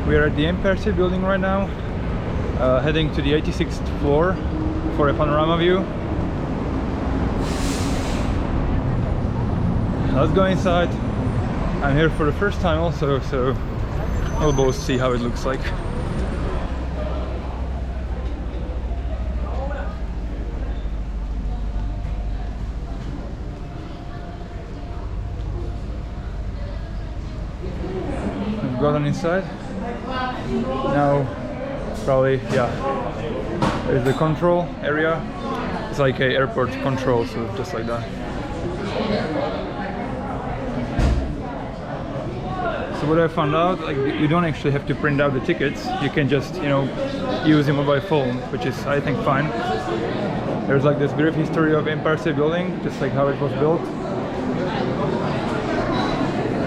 We are at the Empire State Building right now, heading to the 86th floor for a panorama view. Let's go inside. I'm here for the first time also, so we'll both see how it looks like. We've gotten inside. Now, probably, yeah, there's the control area. It's like a airport control, so just like that. So what I found out, like, you don't actually have to print out the tickets. You can just, you know, use your mobile phone, which is, I think, fine. There's like this brief history of Empire State Building, just like how it was built.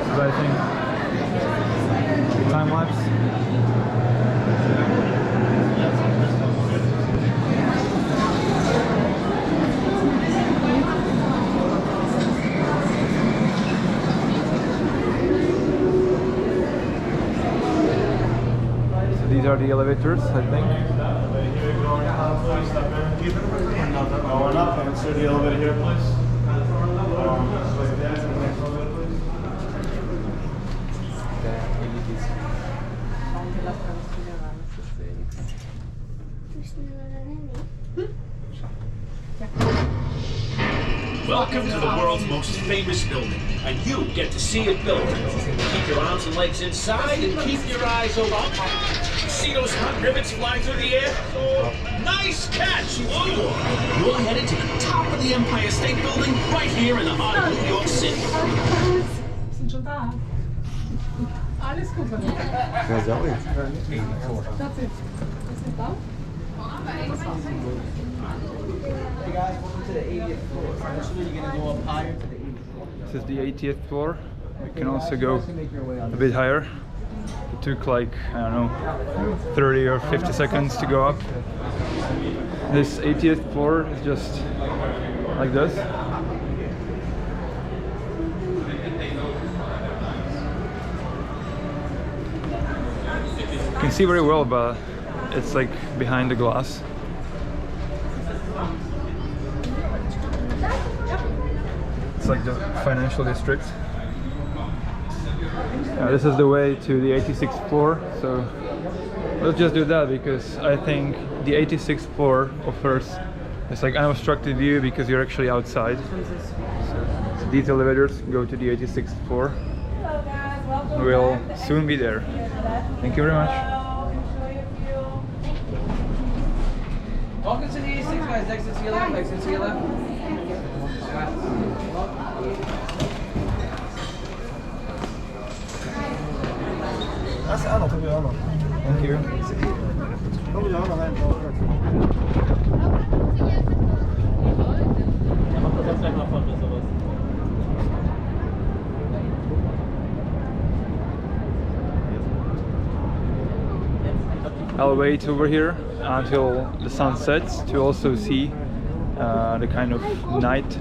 So I think time lapse. These are the elevators, I think. Going up, answer the elevator here, please. Welcome to the world's most famous building, and you get to see it built. Keep your arms and legs inside and keep your eyes open. See those hot rivets flying through the air? Oh, nice catch! Whoa. You're headed to the top of the Empire State Building right here in the heart of New York City. Sind schon da. Alles gut. Das ist da. Hey guys, welcome to the 80th floor. So initially you're going to go up higher to the 80th floor. This is the 80th floor. You can also go a bit higher. It took like, I don't know, 30 or 50 seconds to go up. This 80th floor is just like this. You can see very well, but it's like behind the glass. It's like the financial district. This is the way to the 86th floor, so let's just do that because I think the 86th floor offers this like unobstructed view because you're actually outside. So these elevators go to the 86th floor. We'll soon be there. Thank you very much. Welcome to the 86, guys. Exit to your left, exit to your left. That's Anna, to be honest. Thank you. I'll wait over here until the sun sets to also see the kind of night